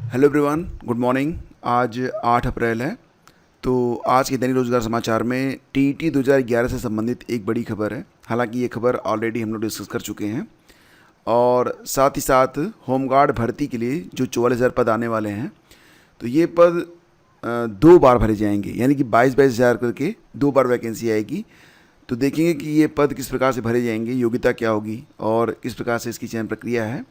Hello everyone, good morning. आज 8 अप्रैल है। तो आज के दैनिक रोजगार समाचार में टीईटी 2011 से संबंधित एक बड़ी खबर है। हालांकि ये खबर ऑलरेडी हम लोग डिस्कस कर चुके हैं। और साथ ही साथ होमगार्ड भर्ती के लिए जो 44,000 पद आने वाले हैं, तो ये पद 2 बार भरे जाएंगे, यानी कि 22,000 करके 2 बार वैकेंसी आएगी। तो देखेंगे कि ये पद किस प्रकार से भरे जाएंगे, योग्यता क्या होगी और किस प्रकार से इसकी चयन प्रक्रिया है।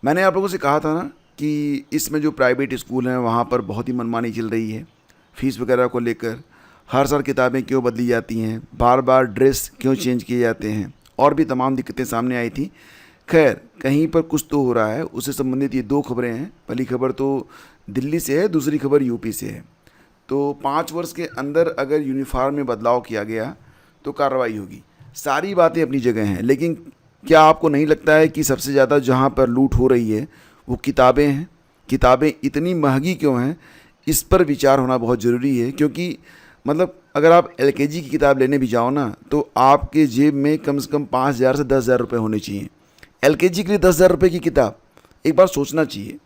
मैंने आप लोगों से कहा था ना कि इसमें जो प्राइवेट स्कूल हैं वहाँ पर बहुत ही मनमानी चल रही है फीस वगैरह को लेकर। हर साल किताबें क्यों बदली जाती हैं, बार बार ड्रेस क्यों चेंज किए जाते हैं, और भी तमाम दिक्कतें सामने आई थी। खैर, कहीं पर कुछ तो हो रहा है, उससे संबंधित ये 2 खबरें हैं। पहली खबर तो दिल्ली से है, दूसरी खबर यूपी से है। तो 5 वर्ष के अंदर अगर यूनिफॉर्म में बदलाव किया गया तो कार्रवाई होगी। सारी बातें अपनी जगह हैं, लेकिन क्या आपको नहीं लगता है कि सबसे ज़्यादा जहाँ पर लूट हो रही है वो किताबें हैं? किताबें इतनी महंगी क्यों हैं, इस पर विचार होना बहुत ज़रूरी है। क्योंकि मतलब अगर आप एलकेजी की किताब लेने भी जाओ ना, तो आपके जेब में कम से कम 5,000 से 10,000 रुपये होने चाहिए। एलकेजी के लिए 10,000 रुपये की किताब, एक बार सोचना चाहिए।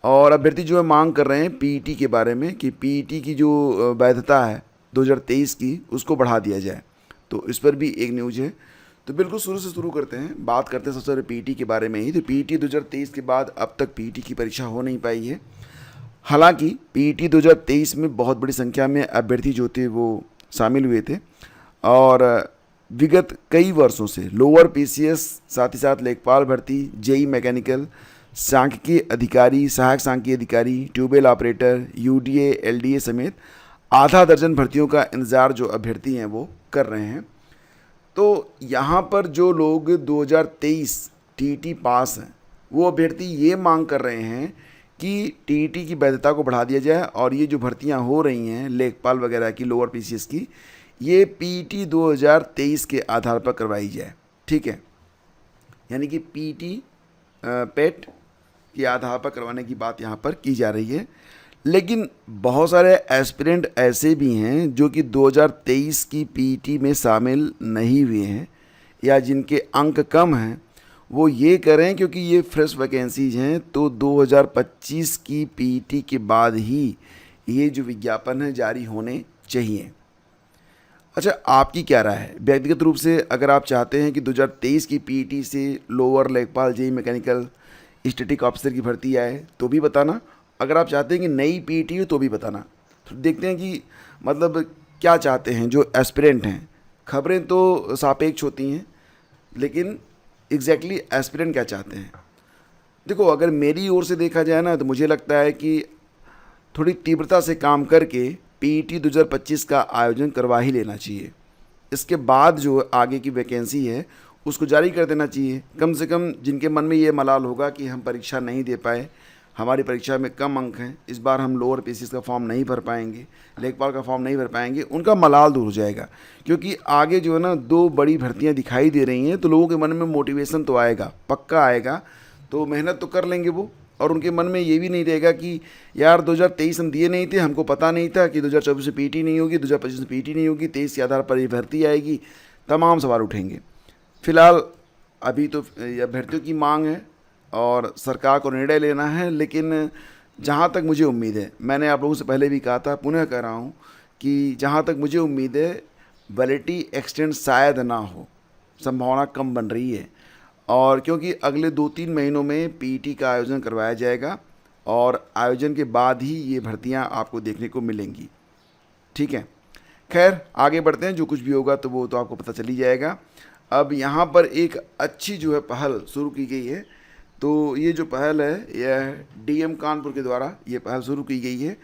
और अभ्यर्थी जो है मांग कर रहे हैं पीईटी के बारे में कि पीईटी की जो वैधता है 2023 की, उसको बढ़ा दिया जाए। तो इस पर भी एक न्यूज़ है। तो बिल्कुल शुरू से शुरू करते हैं, बात करते हैं सबसे पहले पीईटी के बारे में ही। तो पीईटी 2023 के बाद अब तक पीईटी की परीक्षा हो नहीं पाई है। हालांकि पीईटी 2023 में बहुत बड़ी संख्या में अभ्यर्थी जो थे वो शामिल हुए थे। और विगत कई वर्षों से लोअर पीसीएस, साथ ही साथ लेखपाल भर्ती, जेई मैकेनिकल, सांख्यिकी अधिकारी, सहायक सांख्यिकी अधिकारी, ट्यूबवेल ऑपरेटर, यूडीए, एलडीए समेत आधा दर्जन भर्तियों का इंतज़ार जो अभ्यर्थी हैं वो कर रहे हैं। तो यहाँ पर जो लोग 2023 टीईटी पास हैं, वो अभ्यर्थी ये मांग कर रहे हैं कि टीईटी की वैधता को बढ़ा दिया जाए और ये जो भर्तियाँ हो रही हैं लेखपाल वगैरह की, लोअर पीसीएस की, ये पीईटी 2023 के आधार पर करवाई जाए। ठीक है, यानी कि पीईटी पेट के आधार पर करवाने की बात यहाँ पर की जा रही है। लेकिन बहुत सारे एस्पिरेंट ऐसे भी हैं जो कि 2023 की पीईटी में शामिल नहीं हुए हैं, या जिनके अंक कम हैं। वो ये करें क्योंकि ये फ्रेश वैकेंसीज हैं, तो 2025 की पीईटी के बाद ही ये जो विज्ञापन है जारी होने चाहिए। अच्छा, आपकी क्या राय है? व्यक्तिगत रूप से अगर आप चाहते हैं कि 2023 की पीईटी से लोअर लेखपाल, जेई मैकेनिकल, स्टैटिक ऑफिसर की भर्ती आए तो भी बताना। अगर आप चाहते हैं कि नई पीईटी हो तो भी बताना। तो देखते हैं कि मतलब क्या चाहते हैं जो एस्पिरेंट हैं। खबरें तो सापेक्ष होती हैं, लेकिन एग्जैक्टली एस्पिरेंट क्या चाहते हैं। देखो, अगर मेरी ओर से देखा जाए ना, तो मुझे लगता है कि थोड़ी तीव्रता से काम करके पीईटी 2025 का आयोजन करवा ही लेना चाहिए। इसके बाद जो आगे की वैकेंसी है उसको जारी कर देना चाहिए। कम से कम जिनके मन में ये मलाल होगा कि हम परीक्षा नहीं दे पाए, हमारी परीक्षा में कम अंक हैं, इस बार हम लोअर पीसीएस का फॉर्म नहीं भर पाएंगे, लेखपाल का फॉर्म नहीं भर पाएंगे, उनका मलाल दूर हो जाएगा। क्योंकि आगे जो है ना 2 बड़ी भर्तियां दिखाई दे रही हैं, तो लोगों के मन में मोटिवेशन तो आएगा, पक्का आएगा। तो मेहनत तो कर लेंगे वो, और उनके मन में ये भी नहीं रहेगा कि यार 2023 हम दिए नहीं थे, हमको पता नहीं था कि 2024 में पीईटी नहीं होगी, 2025 में पीईटी नहीं होगी, 23 के आधार पर ये भर्ती आएगी। तमाम सवाल उठेंगे। फिलहाल अभी तो अभ्यर्थियों की मांग है और सरकार को निर्णय लेना है। लेकिन जहाँ तक मुझे उम्मीद है, मैंने आप लोगों से पहले भी कहा था, पुनः कह रहा हूँ कि जहाँ तक मुझे उम्मीद है वैलिडिटी एक्सटेंड शायद ना हो, संभावना कम बन रही है। और क्योंकि अगले 2-3 महीनों में पीईटी का आयोजन करवाया जाएगा और आयोजन के बाद ही ये भर्तियाँ आपको देखने को मिलेंगी। ठीक है, खैर आगे बढ़ते हैं। जो कुछ भी होगा तो वो तो आपको पता चल ही जाएगा। अब यहाँ पर एक अच्छी जो है पहल शुरू की गई है। तो ये जो पहल है यह डीएम कानपुर के द्वारा ये पहल शुरू की गई है।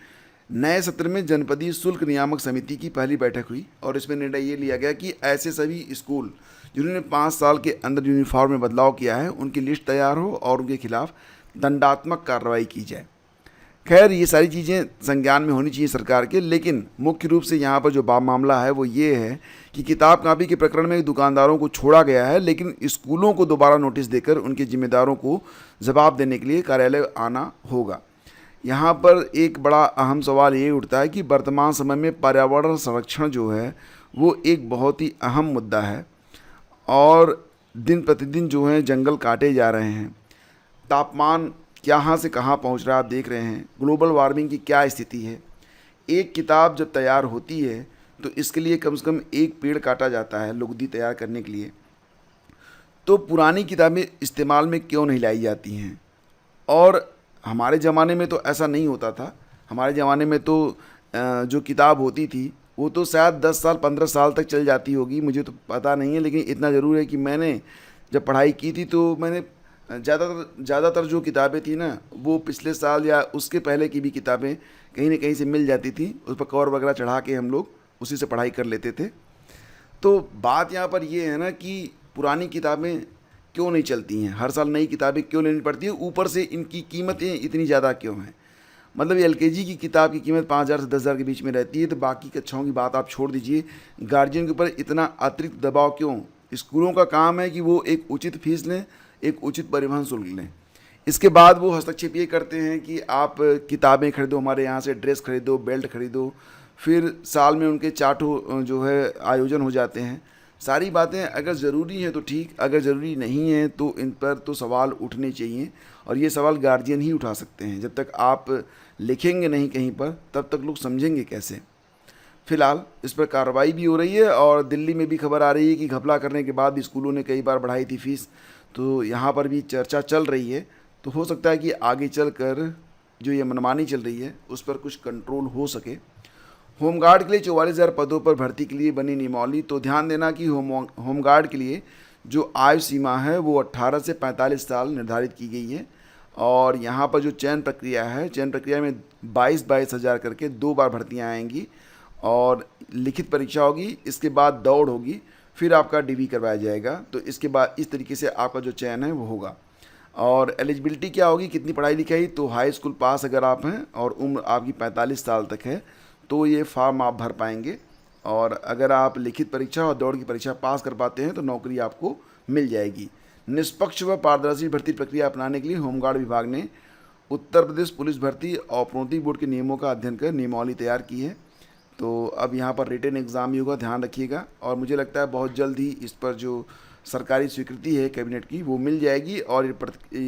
नए सत्र में जनपदीय शुल्क नियामक समिति की पहली बैठक हुई और इसमें निर्णय ये लिया गया कि ऐसे सभी स्कूल जिन्होंने 5 साल के अंदर यूनिफॉर्म में बदलाव किया है उनकी लिस्ट तैयार हो और उनके खिलाफ दंडात्मक कार्रवाई की जाए। खैर, ये सारी चीज़ें संज्ञान में होनी चाहिए सरकार के। लेकिन मुख्य रूप से यहाँ पर जो मामला है वो ये है कि किताब कापी के प्रकरण में दुकानदारों को छोड़ा गया है, लेकिन स्कूलों को दोबारा नोटिस देकर उनके जिम्मेदारों को जवाब देने के लिए कार्यालय आना होगा। यहाँ पर एक बड़ा अहम सवाल ये उठता है कि वर्तमान समय में पर्यावरण संरक्षण जो है वो एक बहुत ही अहम मुद्दा है और दिन प्रतिदिन जो है जंगल काटे जा रहे हैं, तापमान कहाँ से कहाँ पहुँच रहा है, आप देख रहे हैं ग्लोबल वार्मिंग की क्या स्थिति है। एक किताब जब तैयार होती है तो इसके लिए कम से कम एक पेड़ काटा जाता है लुगदी तैयार करने के लिए। तो पुरानी किताबें इस्तेमाल में क्यों नहीं लाई जाती हैं? और हमारे ज़माने में तो ऐसा नहीं होता था। हमारे ज़माने में तो जो किताब होती थी वो तो शायद 10 साल 15 साल तक चल जाती होगी, मुझे तो पता नहीं है, लेकिन इतना ज़रूर है कि मैंने जब पढ़ाई की थी तो मैंने ज़्यादातर जो किताबें थी ना वो पिछले साल या उसके पहले की भी किताबें कहीं ना कहीं से मिल जाती थी, उस पर कवर वगैरह चढ़ा के हम लोग उसी से पढ़ाई कर लेते थे। तो बात यहाँ पर ये है ना कि पुरानी किताबें क्यों नहीं चलती हैं, हर साल नई किताबें क्यों लेनी पड़ती है, ऊपर से इनकी कीमतें इतनी ज़्यादा क्यों हैं। मतलब ये एलकेजी की किताब की कीमत 5,000 से 10,000 के बीच में रहती है, तो बाकी कक्षाओं की बात आप छोड़ दीजिए, गार्जियन के ऊपर इतना अतिरिक्त दबाव क्यों? स्कूलों का काम है कि वो एक उचित फीस लें, एक उचित परिवहन शुल्क लें, इसके बाद वो हस्तक्षेप ये करते हैं कि आप किताबें खरीदो, हमारे यहाँ से ड्रेस खरीदो, बेल्ट खरीदो, फिर साल में उनके चार्ट जो है आयोजन हो जाते हैं। सारी बातें अगर ज़रूरी हैं तो ठीक, अगर ज़रूरी नहीं है तो इन पर तो सवाल उठने चाहिए, और ये सवाल गार्जियन ही उठा सकते हैं। जब तक आप लिखेंगे नहीं कहीं पर तब तक लोग समझेंगे कैसे। फ़िलहाल इस पर कार्रवाई भी हो रही है, और दिल्ली में भी खबर आ रही है कि घपला करने के बाद भी स्कूलों ने कई बार बढ़ाई थी फीस, तो यहाँ पर भी चर्चा चल रही है। तो हो सकता है कि आगे चलकर जो ये मनमानी चल रही है उस पर कुछ कंट्रोल हो सके। होमगार्ड के लिए 44,000 पदों पर भर्ती के लिए बनी नियमावली। तो ध्यान देना कि होमगार्ड के लिए जो आयु सीमा है वो 18 से 45 साल निर्धारित की गई है, और यहाँ पर जो चयन प्रक्रिया है, चयन प्रक्रिया में 22-22 हज़ार करके 2 बार भर्तियाँ आएंगी, और लिखित परीक्षा होगी, इसके बाद दौड़ होगी, फिर आपका डीवी करवाया जाएगा। तो इसके बाद इस तरीके से आपका जो चयन है वो होगा। और एलिजिबिलिटी क्या होगी, कितनी पढ़ाई लिखाई, तो हाई स्कूल पास अगर आप हैं और उम्र आपकी 45 साल तक है तो ये फॉर्म आप भर पाएंगे, और अगर आप लिखित परीक्षा और दौड़ की परीक्षा पास कर पाते हैं तो नौकरी आपको मिल जाएगी। निष्पक्ष व पारदर्शी भर्ती प्रक्रिया अपनाने के लिए होमगार्ड विभाग ने उत्तर प्रदेश पुलिस भर्ती और प्रोन्नति बोर्ड के नियमों का अध्ययन कर नियमावली तैयार की है। तो अब यहाँ पर रिटन एग्ज़ाम भी होगा, ध्यान रखिएगा, और मुझे लगता है बहुत जल्द ही इस पर जो सरकारी स्वीकृति है कैबिनेट की वो मिल जाएगी, और ये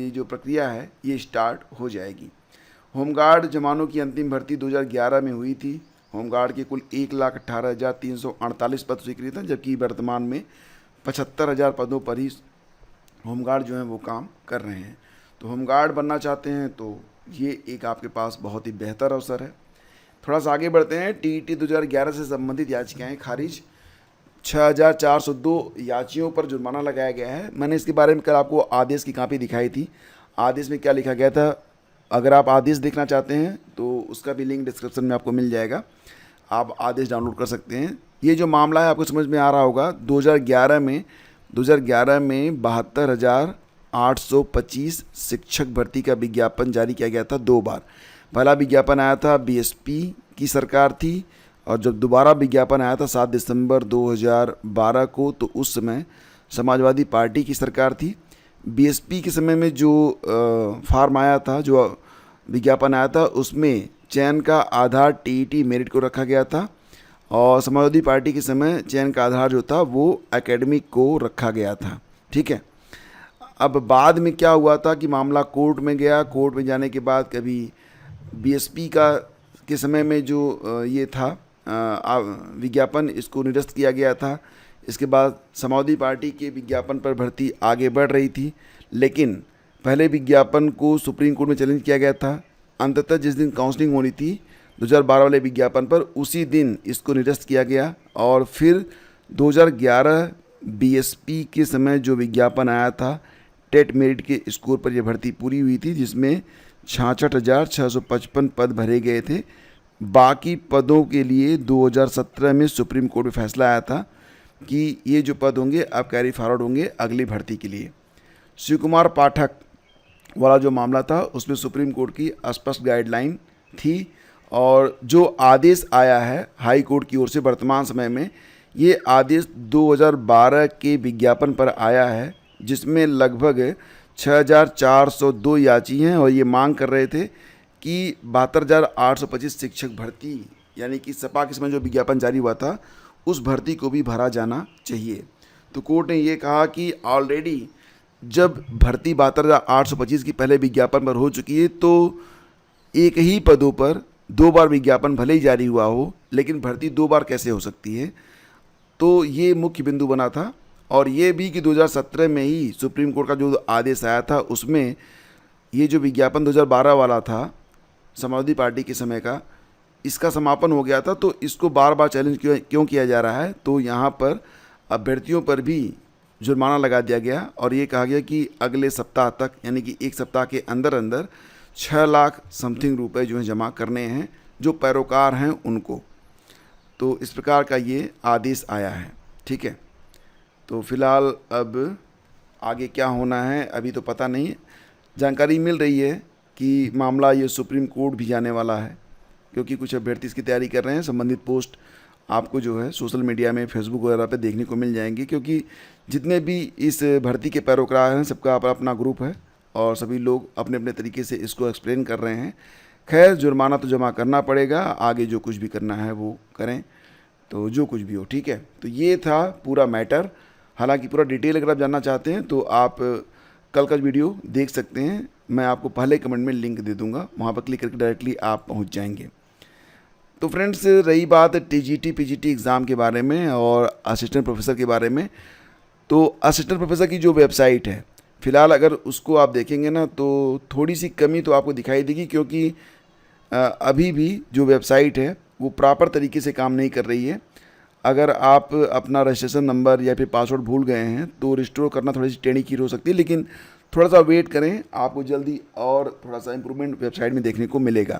जो प्रक्रिया है ये स्टार्ट हो जाएगी। होमगार्ड जवानों की अंतिम भर्ती 2011 में हुई थी। होमगार्ड के कुल 1,18,348 पद स्वीकृत हैं, जबकि वर्तमान में 75,000 पदों पर ही होमगार्ड जो हैं वो काम कर रहे हैं। तो होमगार्ड बनना चाहते हैं तो ये एक आपके पास बहुत ही बेहतर अवसर है। थोड़ा सा आगे बढ़ते हैं। टीईटी 2011 से संबंधित याचिकाएं खारिज। 6,402 याचियों पर जुर्माना लगाया गया है। मैंने इसके बारे में कल आपको आदेश की कॉपी दिखाई थी। आदेश में क्या लिखा गया था, अगर आप आदेश देखना चाहते हैं तो उसका भी लिंक डिस्क्रिप्शन में आपको मिल जाएगा, आप आदेश डाउनलोड कर सकते हैं। ये जो मामला है आपको समझ में आ रहा होगा। 2011 में 72,825 शिक्षक भर्ती का विज्ञापन जारी किया गया था 2 बार। पहला विज्ञापन आया था बीएसपी की सरकार थी, और जब दोबारा विज्ञापन आया था 7 दिसंबर 2012 को, तो उस समय समाजवादी पार्टी की सरकार थी। बीएसपी के समय में जो फार्म आया था, जो विज्ञापन आया था, उसमें चयन का आधार टीईटी मेरिट को रखा गया था, और समाजवादी पार्टी के समय चयन का आधार जो था वो एकेडमिक को रखा गया था। ठीक है। अब बाद में क्या हुआ था कि मामला कोर्ट में गया। कोर्ट में जाने के बाद कभी बीएसपी के समय में जो ये था विज्ञापन, इसको निरस्त किया गया था। इसके बाद समाजवादी पार्टी के विज्ञापन पर भर्ती आगे बढ़ रही थी, लेकिन पहले विज्ञापन को सुप्रीम कोर्ट में चैलेंज किया गया था। अंततः जिस दिन काउंसलिंग होनी थी 2012 वाले विज्ञापन पर, उसी दिन इसको निरस्त किया गया, और फिर 2011 बीएसपी के समय जो विज्ञापन आया था, टेट मेरिट के स्कोर पर यह भर्ती पूरी हुई थी, जिसमें 66,655 पद भरे गए थे। बाकी पदों के लिए 2017 में सुप्रीम कोर्ट में फैसला आया था कि ये जो पद होंगे अब कैरी फॉरवर्ड होंगे अगली भर्ती के लिए। शिव कुमार पाठक वाला जो मामला था उसमें सुप्रीम कोर्ट की स्पष्ट गाइडलाइन थी, और जो आदेश आया है हाई कोर्ट की ओर से वर्तमान समय में, ये आदेश 2012 के विज्ञापन पर आया है, जिसमें लगभग 6,402 याची हैं, और ये मांग कर रहे थे कि 72,825 शिक्षक भर्ती, यानी कि सपा के समय जो विज्ञापन जारी हुआ था उस भर्ती को भी भरा जाना चाहिए। तो कोर्ट ने ये कहा कि ऑलरेडी जब भर्ती 72,825 की पहले विज्ञापन पर हो चुकी है, तो एक ही पदों पर 2 बार विज्ञापन भले ही जारी हुआ हो, लेकिन भर्ती 2 बार कैसे हो सकती है। तो ये मुख्य बिंदु बना था। और ये भी कि 2017 में ही सुप्रीम कोर्ट का जो आदेश आया था, उसमें ये जो विज्ञापन 2012 वाला था समाजवादी पार्टी के समय का, इसका समापन हो गया था। तो इसको बार बार चैलेंज क्यों किया जा रहा है। तो यहाँ पर अभ्यर्थियों पर भी जुर्माना लगा दिया गया और ये कहा गया कि अगले सप्ताह तक, यानी कि 1 सप्ताह के अंदर अंदर 6 लाख समथिंग रुपए जो हैं जमा करने हैं जो पैरोकार हैं उनको। तो इस प्रकार का ये आदेश आया है। ठीक है, तो फिलहाल अब आगे क्या होना है अभी तो पता नहीं है। जानकारी मिल रही है कि मामला ये सुप्रीम कोर्ट भी जाने वाला है, क्योंकि कुछ अभ्यर्थी इसकी तैयारी कर रहे हैं। संबंधित पोस्ट आपको जो है सोशल मीडिया में, फेसबुक वगैरह पे देखने को मिल जाएंगी, क्योंकि जितने भी इस भर्ती के पैरोकार हैं सबका अपना अपना ग्रुप है और सभी लोग अपने अपने तरीके से इसको एक्सप्लेन कर रहे हैं। खैर, जुर्माना तो जमा करना पड़ेगा, आगे जो कुछ भी करना है वो करें, तो जो कुछ भी हो। ठीक है, तो ये था पूरा मैटर। हालांकि पूरा डिटेल अगर आप जानना चाहते हैं तो आप कल का वीडियो देख सकते हैं। मैं आपको पहले कमेंट में लिंक दे दूंगा, वहाँ पर क्लिक करके डायरेक्टली आप पहुँच जाएंगे। तो फ्रेंड्स, रही बात टीजीटी पीजीटी एग्ज़ाम के बारे में और असिस्टेंट प्रोफेसर के बारे में, तो असिस्टेंट प्रोफेसर की जो वेबसाइट है, फ़िलहाल अगर उसको आप देखेंगे ना तो थोड़ी सी कमी तो आपको दिखाई देगी, क्योंकि अभी भी जो वेबसाइट है वो प्रॉपर तरीके से काम नहीं कर रही है। अगर आप अपना रजिस्ट्रेशन नंबर या फिर पासवर्ड भूल गए हैं तो रिस्टोर करना थोड़ी सी टेढ़ी खीर हो सकती है, लेकिन थोड़ा सा वेट करें, आपको जल्दी और थोड़ा सा इम्प्रूवमेंट वेबसाइट में देखने को मिलेगा।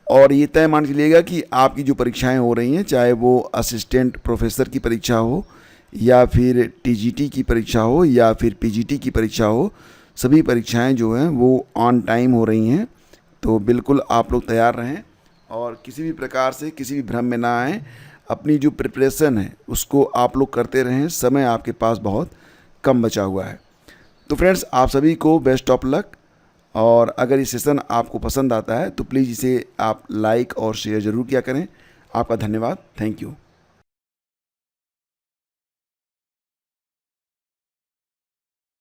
और ये तय मान लीजिएगा कि आपकी जो परीक्षाएं हो रही हैं, चाहे वो असिस्टेंट प्रोफेसर की परीक्षा हो या फिर टीजीटी की परीक्षा हो या फिर पीजीटी की परीक्षा हो, सभी परीक्षाएं जो हैं वो ऑन टाइम हो रही हैं। तो बिल्कुल आप लोग तैयार रहें और किसी भी प्रकार से किसी भी भ्रम में ना आएँ। अपनी जो प्रिपरेशन है उसको आप लोग करते रहें, समय आपके पास बहुत कम बचा हुआ है। तो फ्रेंड्स, आप सभी को बेस्ट ऑफ लक। और अगर ये सेशन आपको पसंद आता है तो प्लीज़ इसे आप लाइक और शेयर ज़रूर किया करें। आपका धन्यवाद। Thank you.